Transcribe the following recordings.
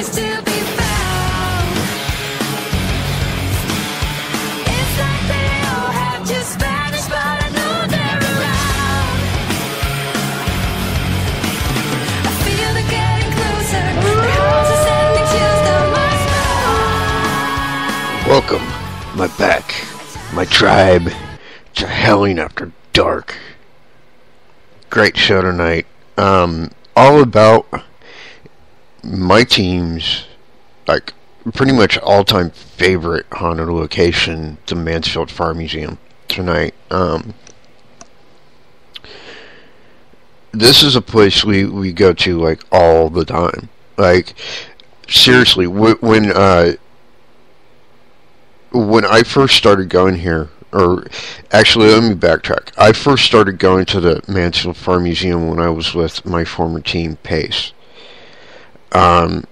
always to be found. It's like they all have just vanished, but I know they're around. I feel they're getting closer. Their hearts are sending chills down my spine. Welcome, my pack, my tribe, to Howling After Dark. Great show tonight. All about my team's, like, pretty much all-time favorite haunted location, the Mansfield Fire Museum, tonight. This is a place we go to, like, all the time. Like, seriously, when I first started going here, or actually, let me backtrack. I first started going to the Mansfield Fire Museum when I was with my former team, Pace. And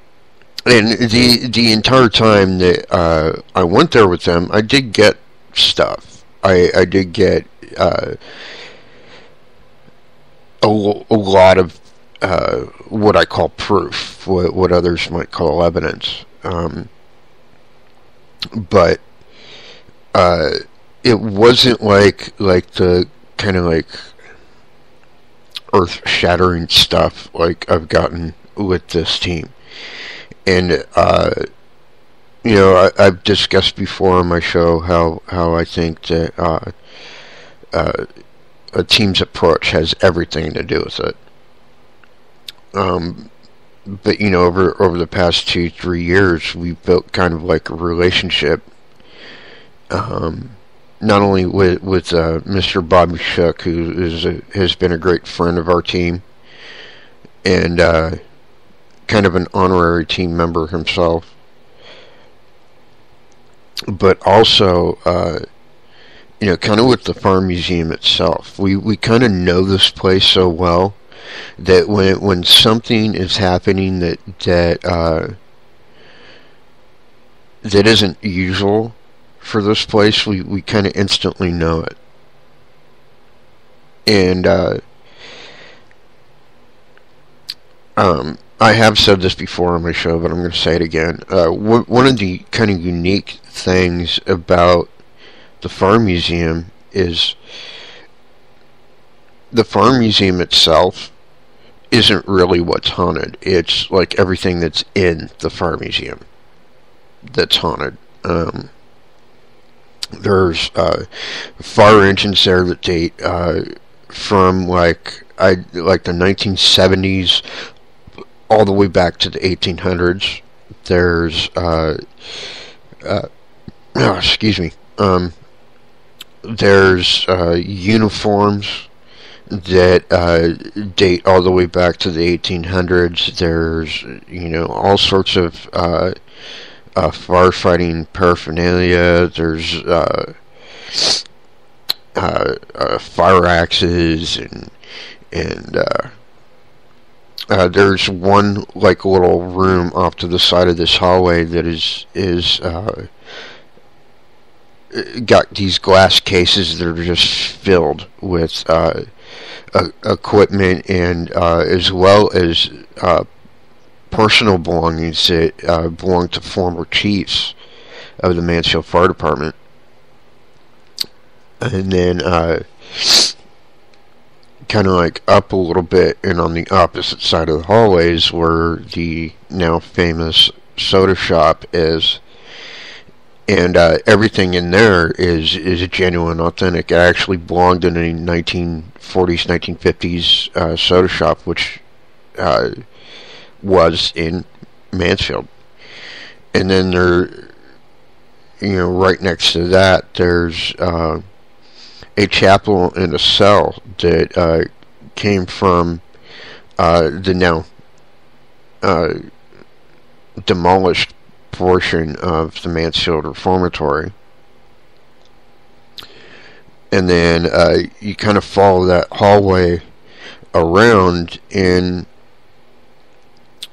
the entire time that I went there with them, I did get stuff. I did get a lot of what I call proof, what others might call evidence. But it wasn't like the kind of like earth-shattering stuff like I've gotten with this team. And you know, I've discussed before on my show how I think that a team's approach has everything to do with it. But you know, over the past 2-3 years, we've built kind of like a relationship. Not only with Mr. Bobby Shook, who has been a great friend of our team, and kind of an honorary team member himself, but also, you know, kind of with the Fire Museum itself. We kind of know this place so well that when something is happening that isn't usual for this place, we kind of instantly know it. And I have said this before on my show, but I'm going to say it again. One of the kind of unique things about the Fire Museum is the Fire Museum itself isn't really what's haunted. It's like everything that's in the Fire Museum that's haunted. There's fire engines there that date from like the 1970s all the way back to the 1800s. There's excuse me. There's uniforms that date all the way back to the 1800s. There's, you know, all sorts of firefighting paraphernalia. There's fire axes and there's one like little room off to the side of this hallway that is got these glass cases that are just filled with equipment and as well as personal belongings that belong to former chiefs of the Mansfield Fire Department. And then kind of like up a little bit, and on the opposite side of the hallways where the now famous soda shop is. And everything in there is genuine, authentic. It actually belonged in a 1940s, 1950s soda shop, which was in Mansfield. And then there, you know, right next to that, there's a chapel and a cell that came from the now demolished portion of the Mansfield Reformatory. And then you kind of follow that hallway around, and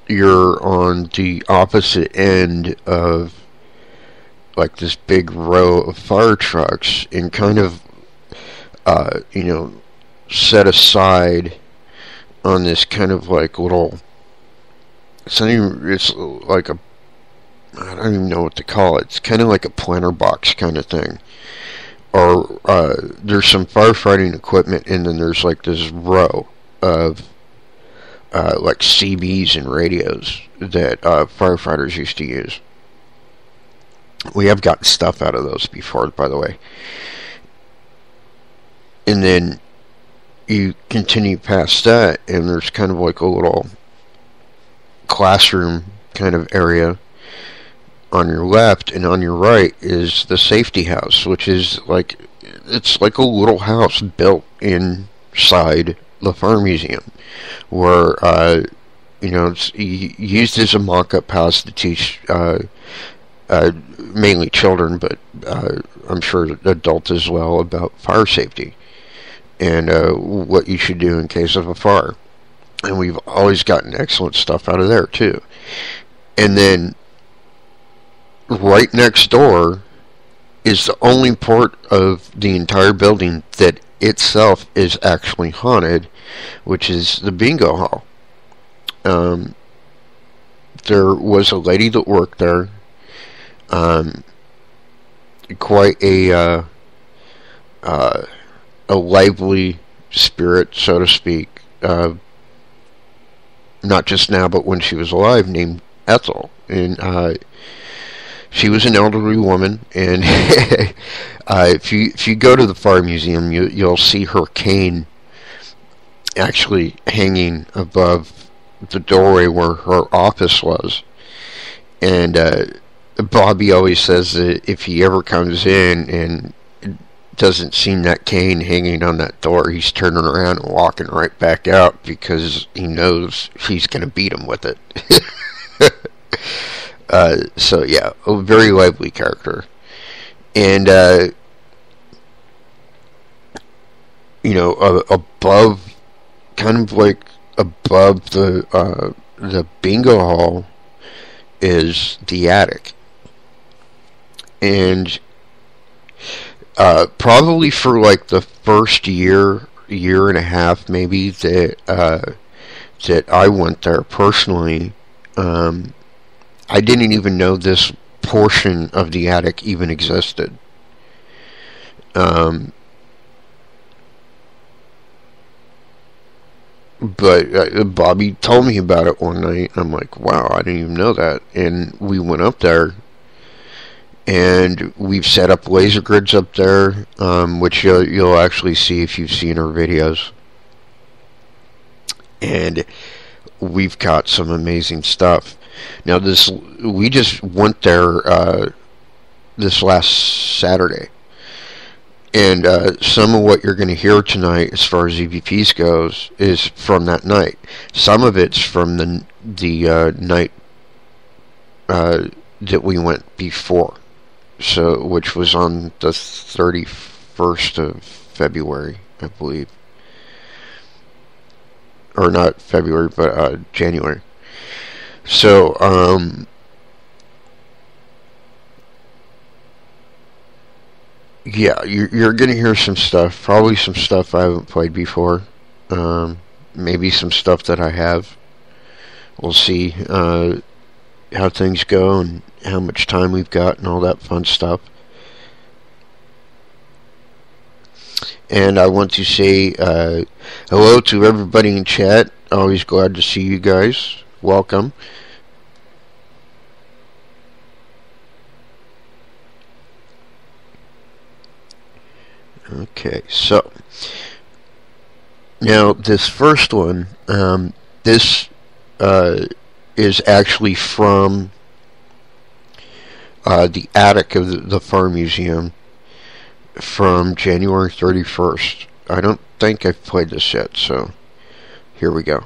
you're on the opposite end of like this big row of fire trucks, and kind of you know, set aside on this kind of like little It's not even, it's like a, I don't even know what to call it. It's kind of like a planter box kind of thing. Or there's some firefighting equipment, and then there's like this row of like CBs and radios that firefighters used to use. We have gotten stuff out of those before, by the way. And then you continue past that, and there's kind of like a little classroom kind of area on your left, and on your right is the safety house, which is like, it's like a little house built inside the fire museum, where it's used as a mock-up house to teach mainly children, but I'm sure adults as well, about fire safety and what you should do in case of a fire. And we've always gotten excellent stuff out of there too. And then right next door is the only part of the entire building that itself is actually haunted, which is the bingo hall. There was a lady that worked there, quite a lively spirit, so to speak, not just now, but when she was alive, named Ethel. And she was an elderly woman, and if you go to the fire museum, you'll see her cane actually hanging above the doorway where her office was. And Bobby always says that if he ever comes in and doesn't see that cane hanging on that door, he's turning around and walking right back out, because he knows she's going to beat him with it. So yeah, a very lively character. And above, kind of like above the bingo hall, is the attic. And probably for like the first year and a half, maybe, that I went there personally, I didn't even know this portion of the attic even existed. But Bobby told me about it one night. I'm like, wow, I didn't even know that. And we went up there, and we've set up laser grids up there, which you'll actually see if you've seen our videos. And we've got some amazing stuff. Now, we just went there this last Saturday, and some of what you're going to hear tonight, as far as EVPs goes, is from that night. Some of it's from the night that we went before, so which was on the 31st of February, I believe. Or not February, but January. So, yeah, you're going to hear some stuff. Probably some stuff I haven't played before. Maybe some stuff that I have. We'll see how things go and how much time we've got and all that fun stuff. And I want to say hello to everybody in chat. Always glad to see you guys. Welcome. Okay, so now this first one, this is actually from the attic of the Fire Museum from January 31st. I don't think I've played this yet, so here we go.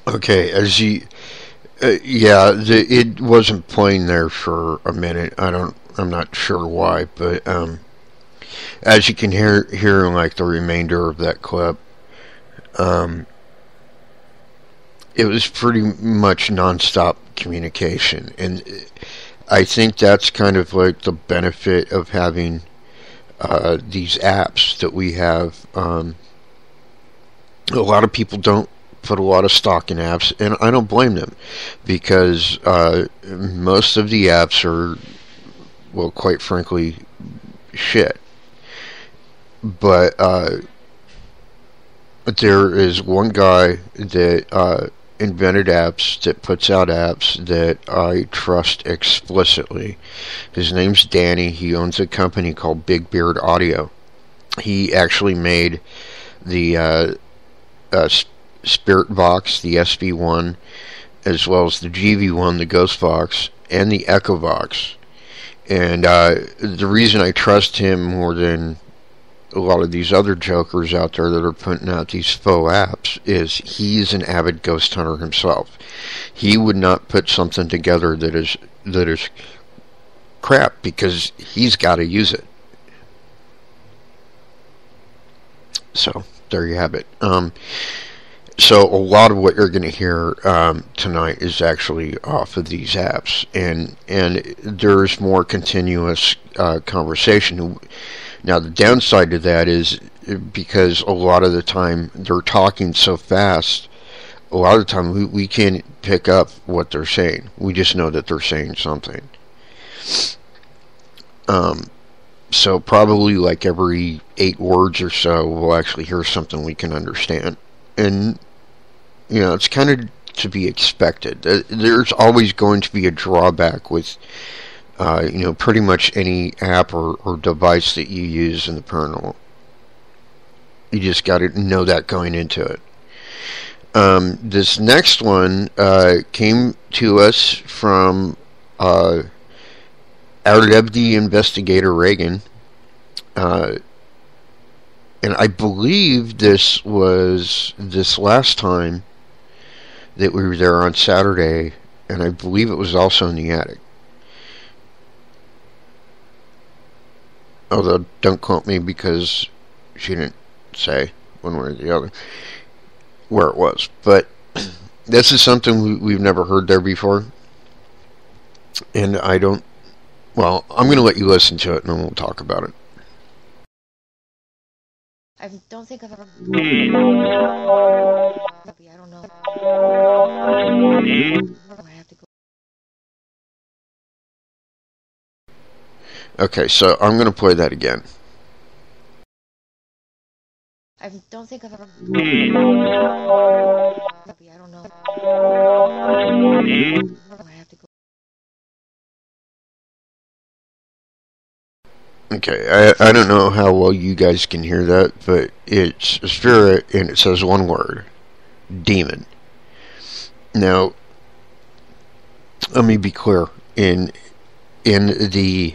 Okay, yeah, it wasn't playing there for a minute. I'm not sure why, but as you can hear in like the remainder of that clip, um, it was pretty much nonstop communication, and I think that's kind of like the benefit of having these apps that we have. A lot of people don't put a lot of stock in apps, and I don't blame them, because most of the apps are, well, quite frankly, shit. But there is one guy that invented apps, that puts out apps that I trust explicitly. His name's Danny. He owns a company called Big Beard Audio. He actually made the Spirit Box, the SV1, as well as the GV1, the Ghost Box, and the Echo Box. And the reason I trust him more than a lot of these other jokers out there that are putting out these faux apps is he's an avid ghost hunter himself. He would not put something together that is crap, because he's got to use it. So there you have it. So a lot of what you're going to hear tonight is actually off of these apps, and there's more continuous conversation. Now the downside to that is, because a lot of the time they're talking so fast, a lot of the time we can't pick up what they're saying. We just know that they're saying something. So probably like every 8 words or so, we'll actually hear something we can understand. And, it's kind of to be expected. There's always going to be a drawback with, pretty much any app or device that you use in the paranormal. You just got to know that going into it. This next one came to us from our deputy investigator Reagan. And I believe this was this last time that we were there on Saturday, and I believe it was also in the attic. Although, don't quote me because she didn't say one way or the other where it was. But this is something we've never heard there before. And I don't... Well, I'm going to let you listen to it and then we'll talk about it. I don't think I've ever... I don't know. I have to go. Okay, so I'm going to play that again. I don't think I've ever... I don't know. I have to go. Okay, I don't know how well you guys can hear that, but it's a spirit and it says one word. Demon. Now, let me be clear. In the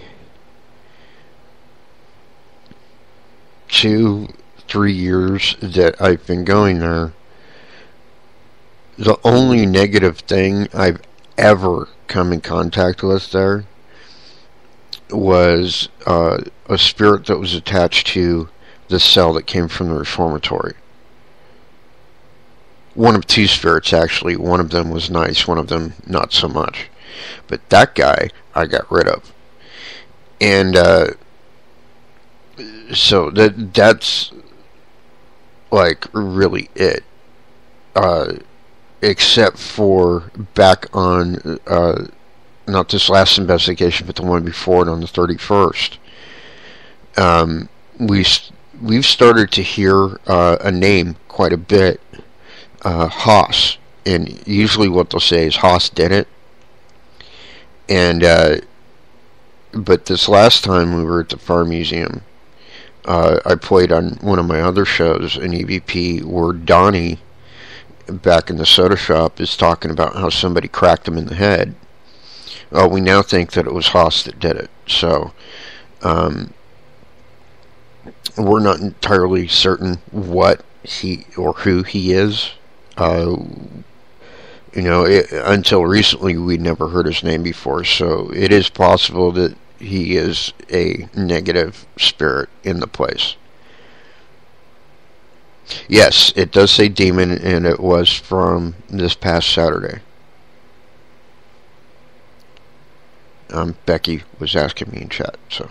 2-3 years that I've been going there, the only negative thing I've ever come in contact with there was a spirit that was attached to the cell that came from the reformatory. One of two spirits, actually. One of them was nice, one of them not so much. But that guy I got rid of. And so that's like really it. Except for back on not this last investigation, but the one before it on the 31st. We've started to hear a name quite a bit, Haas, and usually what they'll say is Haas did it. And but this last time we were at the Fire Museum, I played on one of my other shows an EVP where Donnie, back in the soda shop, is talking about how somebody cracked him in the head. Well, we now think that it was Haas that did it. So, we're not entirely certain what he or who he is. Until recently, we'd never heard his name before. So, it is possible that he is a negative spirit in the place. Yes, it does say demon, and it was from this past Saturday. Becky was asking me in chat, so.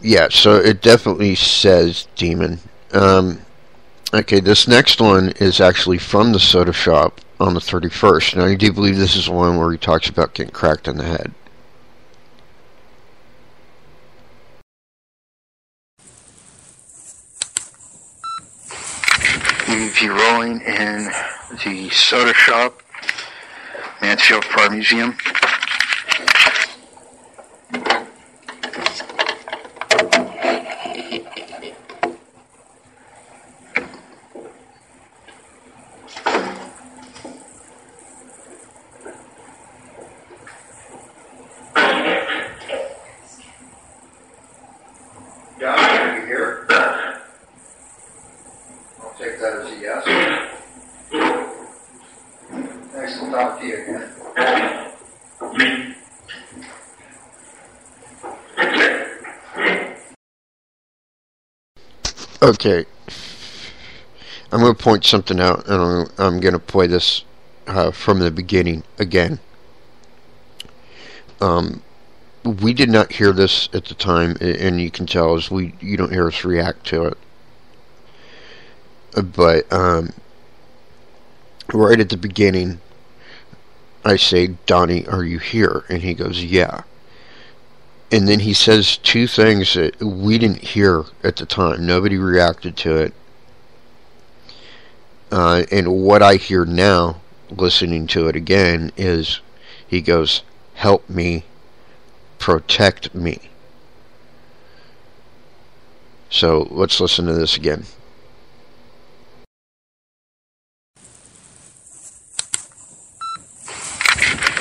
Yeah, so it definitely says demon. Okay, this next one is actually from the soda shop on the 31st, and I do believe this is the one where he talks about getting cracked in the head. EVP rolling in the soda shop, Mansfield Fire Museum. John, are you here? I'll take that as a yes. Nice to talk to you again. Okay. I'm going to point something out, and I'm going to play this from the beginning again. We did not hear this at the time, and you can tell as you don't hear us react to it. But right at the beginning, I say, Donnie, are you here? And he goes, yeah. And then he says two things that we didn't hear at the time. Nobody reacted to it. And what I hear now, listening to it again, is he goes, help me, protect me. So let's listen to this again.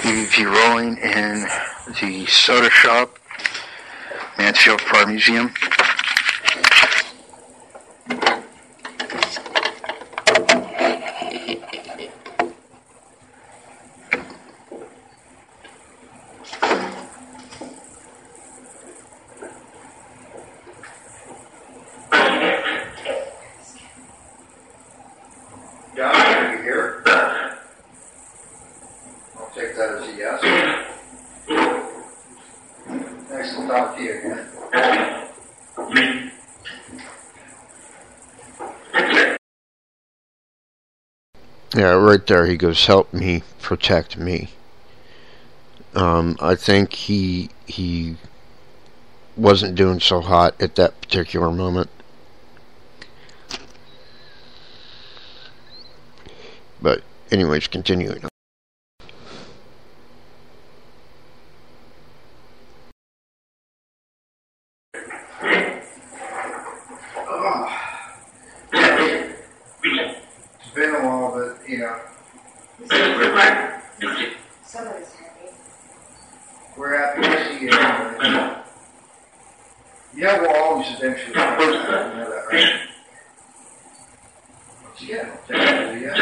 EVP rolling in the soda shop, Mansfield Fire Museum. John, are you here? I'll take that as a yes. Nice to talk to you again. Yeah, right there he goes, help me, protect me. I think he wasn't doing so hot at that particular moment. But anyways, continuing on. It's been a while, but Somebody's happy. we're happy to see you anyway. Yeah, we'll always eventually you know that, right? Yeah, I'll take that as a yes.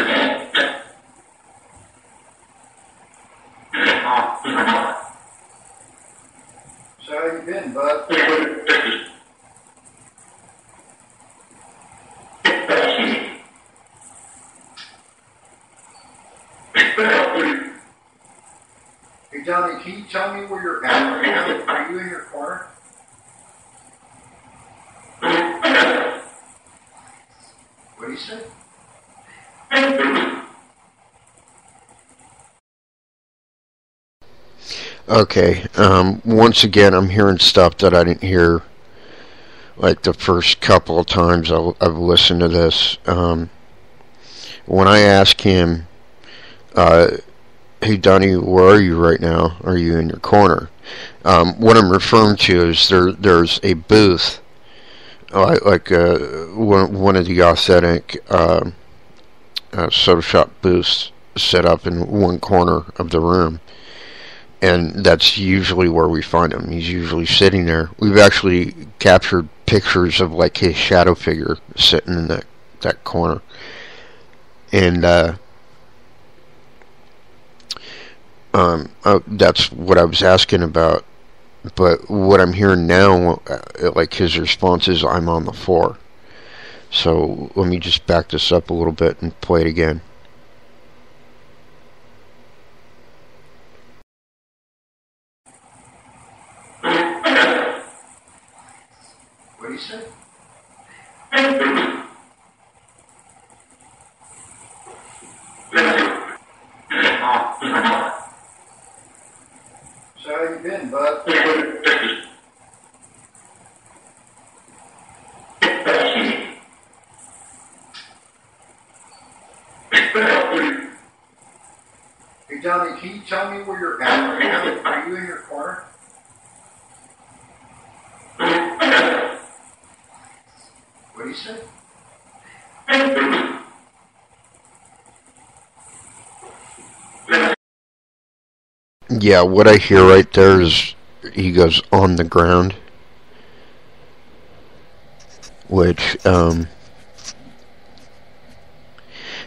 So how you been, bud? Hey, Johnny, can you tell me where you're at right now? Are you in your corner? What do you say? Okay, once again, I'm hearing stuff that I didn't hear, like, the first couple of times I've listened to this. When I ask him, hey, Donnie, where are you right now? Are you in your corner? What I'm referring to is there's a booth, like one of the authentic soda shop booths set up in one corner of the room. And that's usually where we find him. He's usually sitting there. We've actually captured pictures of like his shadow figure sitting in that corner. And that's what I was asking about. But what I'm hearing now, like his response is, I'm on the floor. So let me just back this up a little bit and play it again. What do you say? So how you been, bud? Hey, Johnny, can you tell me where you're at right now? Are you in your corner? What do you say? Yeah, what I hear right there is he goes on the ground, which,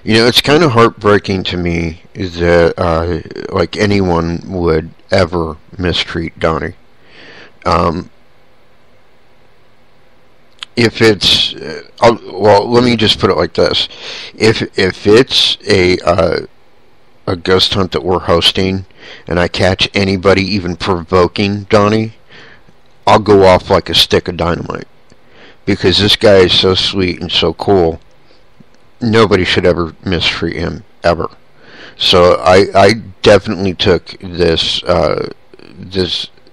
it's kind of heartbreaking to me that, like, anyone would ever mistreat Donnie. If it's, well, let me just put it like this: if it's a ghost hunt that we're hosting, and I catch anybody even provoking Donnie, I'll go off like a stick of dynamite. Because this guy is so sweet and so cool, nobody should ever mistreat him, ever. So I definitely took this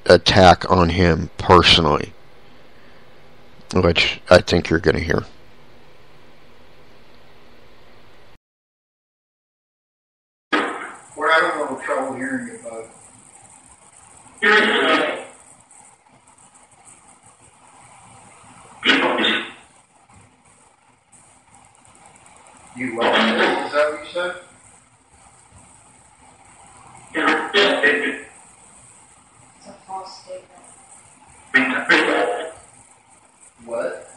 attack on him personally, which I think you're going to hear. We're having a little trouble hearing you, bud. You lost it? Is that what you said? It's a false statement. What?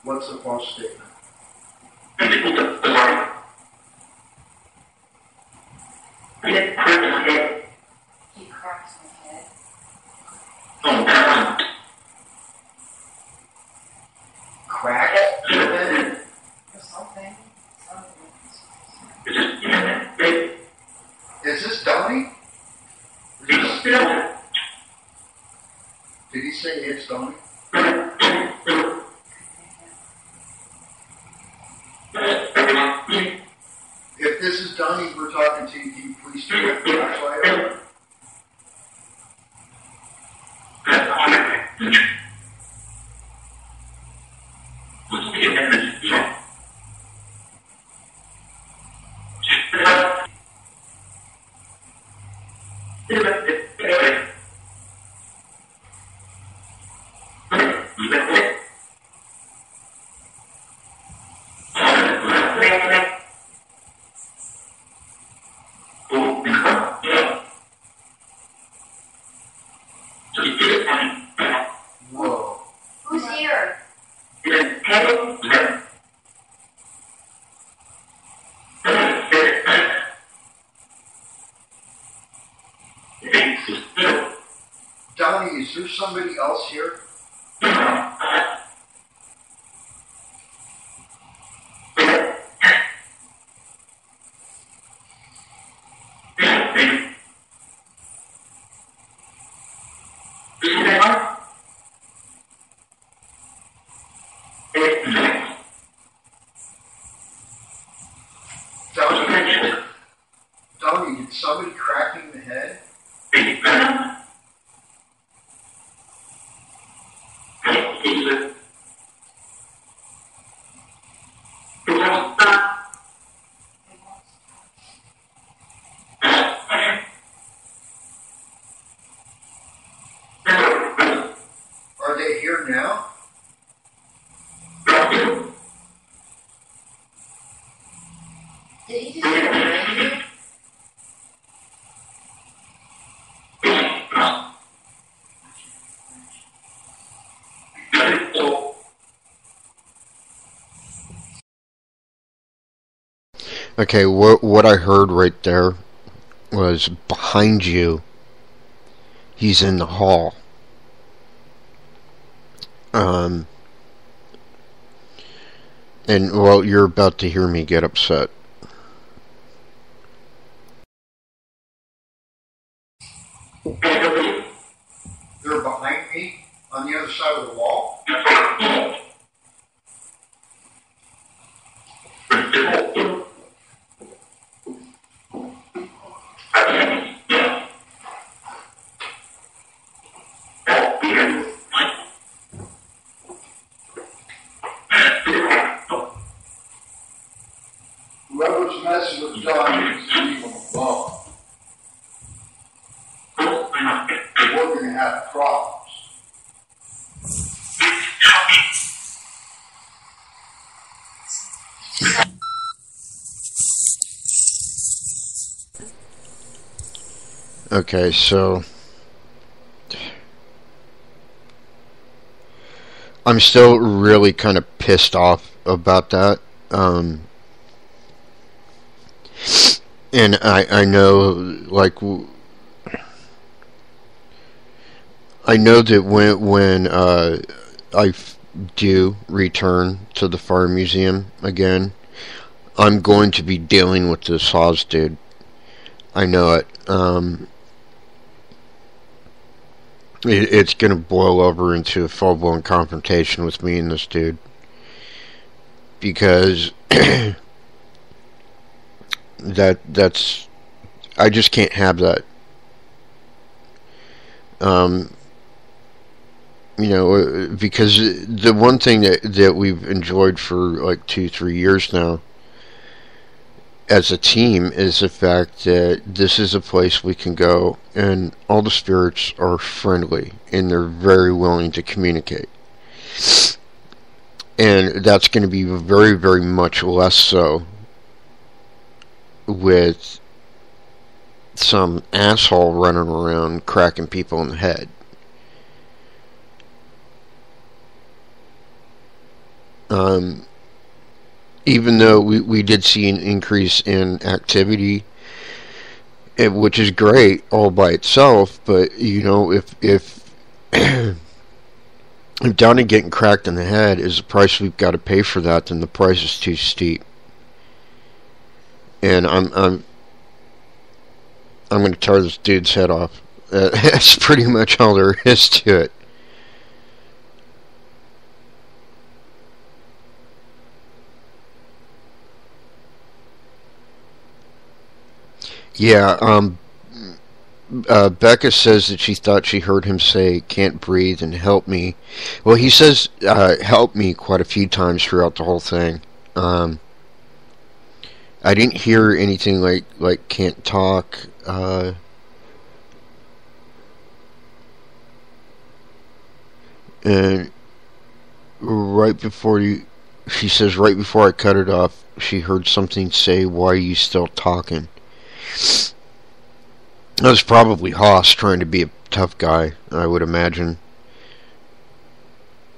What's a false statement? He cracks my head. Crack? Your head? Donnie we're talking to, can you please turn the flashlight on? Whoa. Who's here? Donnie, is there somebody else here? Donnie, did somebody crack you in the head? Are they here now? Did he just remind you? Okay, what I heard right there was behind you. He's in the hall. And well, you're about to hear me get upset. They're behind me on the other side of the wall. Whoever's messing with John needs to leave him alone. We're going to have problems. Okay, so I'm still really kind of pissed off about that. And I know, like, I know that when I do return to the Fire Museum again, I'm going to be dealing with this Hawes dude. I know it. It's going to boil over into a full-blown confrontation with me and this dude. Because that's I just can't have that. Because the one thing that we've enjoyed for like 2-3 years now as a team is the fact that this is a place we can go and all the spirits are friendly and they're very willing to communicate. And that's going to be very, very much less so with some asshole running around cracking people in the head. Even though we did see an increase in activity, which is great all by itself, but if if Donnie getting cracked in the head is the price we've got to pay for that, then the price is too steep. And I'm going to tear this dude's head off. That's pretty much all there is to it. Yeah, Becca says that she thought she heard him say, "Can't breathe" and "help me." Well, he says, "help me" quite a few times throughout the whole thing. I didn't hear anything like "can't talk." And right before she says, right before I cut it off, she heard something say, "Why are you still talking?" That was probably Haas trying to be a tough guy, I would imagine.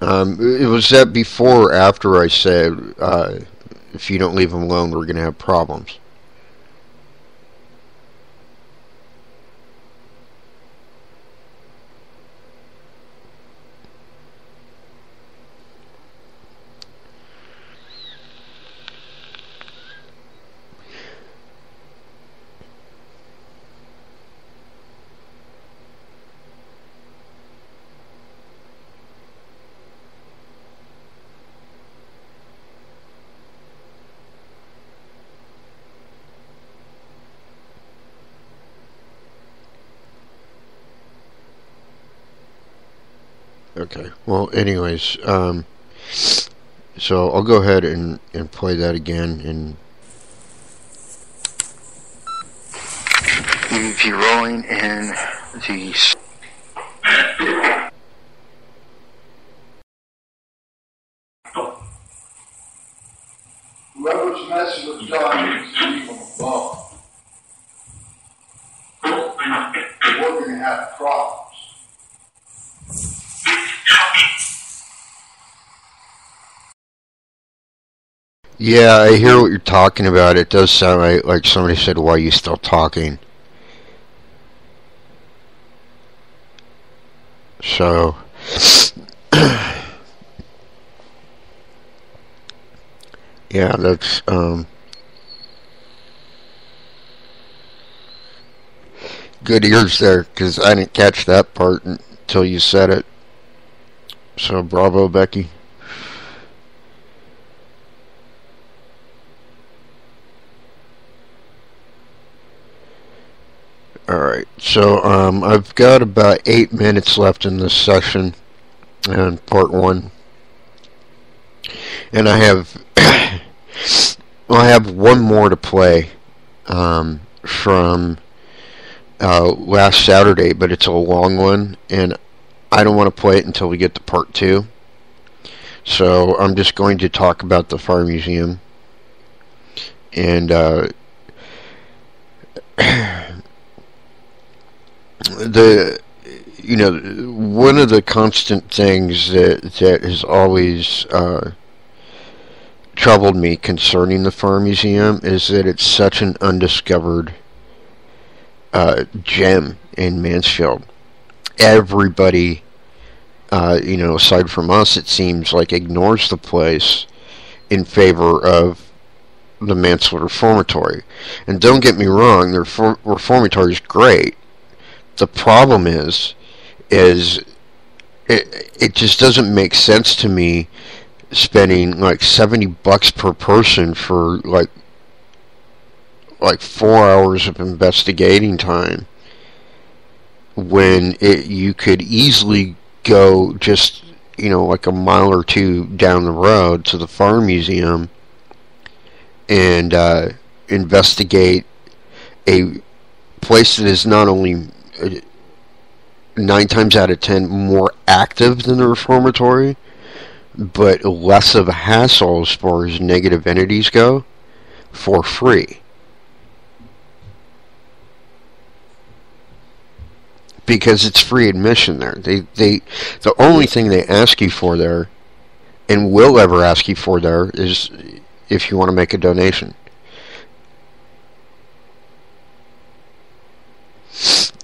It was that before or after I said, if you don't leave him alone, we're going to have problems. Okay. Well, anyways, so I'll go ahead and play that again. And EVP rolling in the. Whoever's messing with God needs to leave them alone. We're going to have problems. Yeah, I hear what you're talking about. It does sound like somebody said, "Why are you still talking?" So, yeah, that's good ears there, because I didn't catch that part until you said it. So, bravo, Becky. Alright, so I've got about 8 minutes left in this session, and part 1. And I have well, I have one more to play from last Saturday, but it's a long one, and I don't want to play it until we get to part 2. So I'm just going to talk about the Fire Museum. And the one of the constant things that has always troubled me concerning the Fire Museum is that it's such an undiscovered gem in Mansfield. Everybody, aside from us, it seems like ignores the place in favor of the Mansfield Reformatory. And don't get me wrong, the Reformatory is great. The problem is it just doesn't make sense to me spending like $70 per person for like 4 hours of investigating time when you could easily go just like a mile or two down the road to the Fire Museum and investigate a place that is not only 9 times out of 10 more active than the Reformatory, but less of a hassle as far as negative entities go, for free. Because it's free admission there. The only thing they ask you for there, and will ever ask you for there, is if you want to make a donation.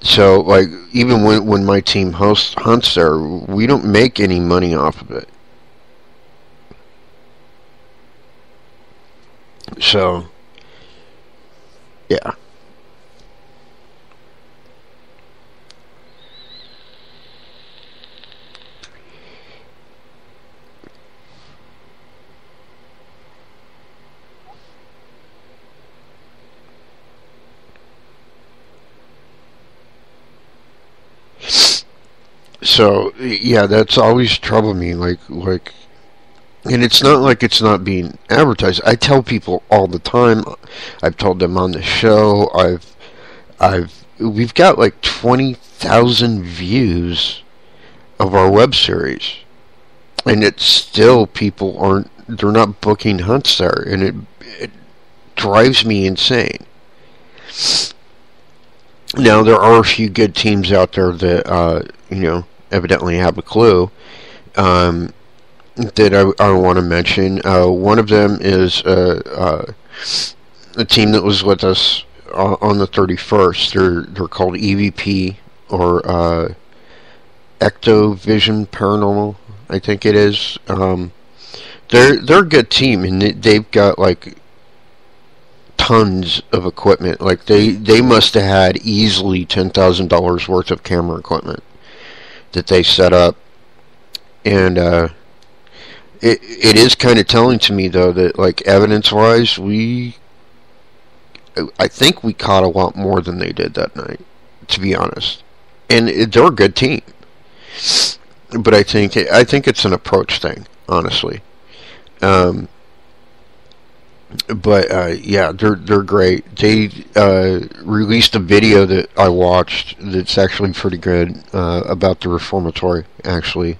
So, like, even when my team hunts there, we don't make any money off of it. So, yeah. So yeah, that's always troubled me. And it's not like it's not being advertised. I tell people all the time. I've told them on the show. We've got like 20,000 views of our web series, and it's still people aren't. They're not booking hunts there, and it drives me insane. Now there are a few good teams out there that evidently have a clue. That I want to mention. One of them is a team that was with us on the 31st. They're called EVP, or Ectovision Paranormal, I think it is. They're a good team, and they've got like tons of equipment. Like they must have had easily $10,000 worth of camera equipment that they set up, and it is kind of telling to me though that, like, evidence-wise, I think we caught a lot more than they did that night, to be honest. And they're a good team, but I think it's an approach thing, honestly. Yeah, they're great. They released a video that I watched that's actually pretty good, about the reformatory, actually.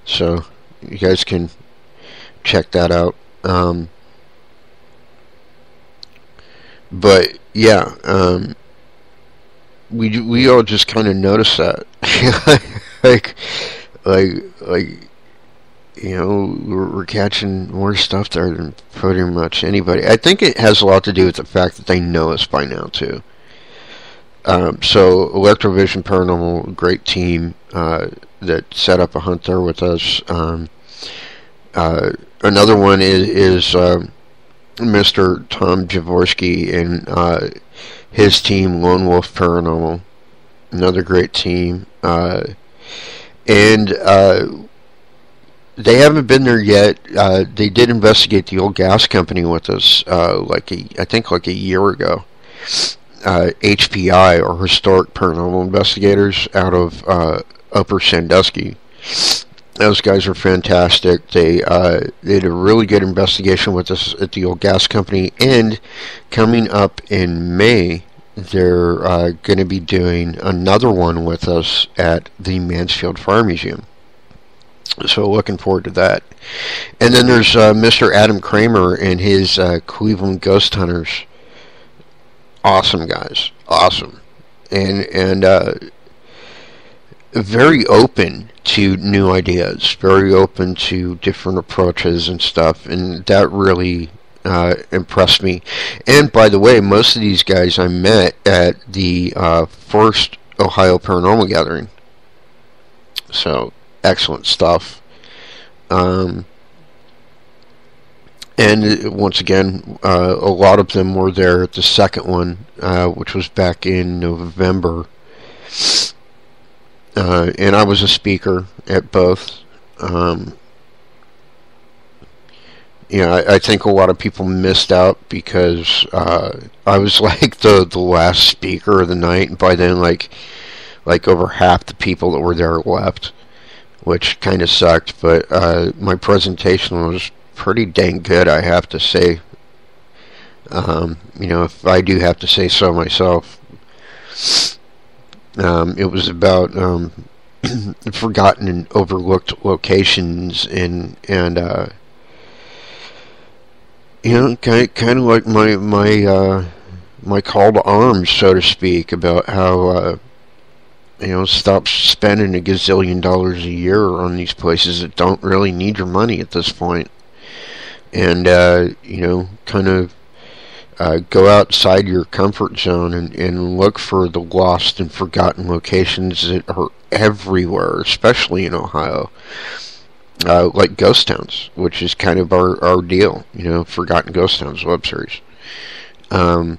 So you guys can check that out. But yeah, we all just kind of noticed that, like like we're catching more stuff there than pretty much anybody. I think it has a lot to do with the fact that they know us by now too. So Electrovision Paranormal, great team that set up a hunt there with us. Another one is Mr. Tom Jaworski and his team, Lone Wolf Paranormal. Another great team. And they haven't been there yet. They did investigate the old gas company with us, I think like a year ago. HPI, or Historic Paranormal Investigators, out of Upper Sandusky. Those guys are fantastic. They did a really good investigation with us at the old gas company, and coming up in May, they're going to be doing another one with us at the Mansfield Fire Museum. So looking forward to that. And then there's Mr. Adam Kramer and his Cleveland Ghost Hunters. Awesome guys, awesome, and very open to new ideas, very open to different approaches and stuff, and that really impressed me. And by the way, most of these guys I met at the first Ohio Paranormal Gathering, so excellent stuff. And once again, a lot of them were there at the second one, which was back in November. And I was a speaker at both. I think a lot of people missed out because I was like the last speaker of the night, and by then like over half the people that were there left, which kind of sucked. But my presentation was pretty dang good, I have to say. If I do have to say so myself. It was about forgotten and overlooked locations, and kind of like my call to arms, so to speak, about how stop spending $1 gazillion a year on these places that don't really need your money at this point. And, kind of go outside your comfort zone and look for the lost and forgotten locations that are everywhere, especially in Ohio. Like ghost towns, which is kind of our deal, Forgotten Ghost Towns web series. There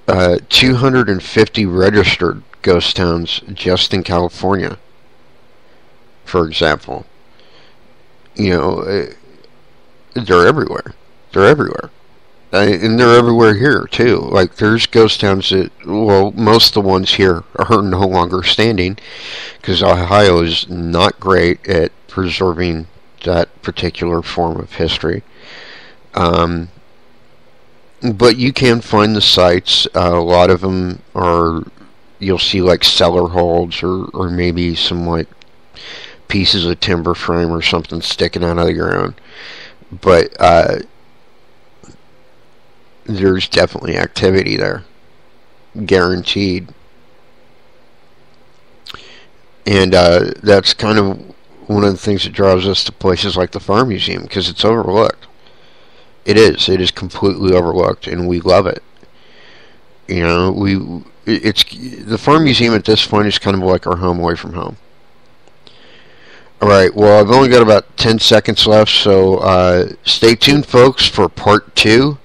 are 250 registered ghost towns just in California, for example. They're everywhere. And they're everywhere here too. Like there's ghost towns that, well, most of the ones here are no longer standing because Ohio is not great at preserving that particular form of history. But you can find the sites. A lot of them are, you'll see like cellar holds or maybe some like pieces of timber frame or something sticking out of the ground. But there's definitely activity there, guaranteed. And that's kind of one of the things that draws us to places like the Farm Museum, because it's overlooked. It is completely overlooked, and we love it. You know, it's the Farm Museum at this point is kind of like our home away from home. Alright, well, I've only got about 10 seconds left, so stay tuned, folks, for part 2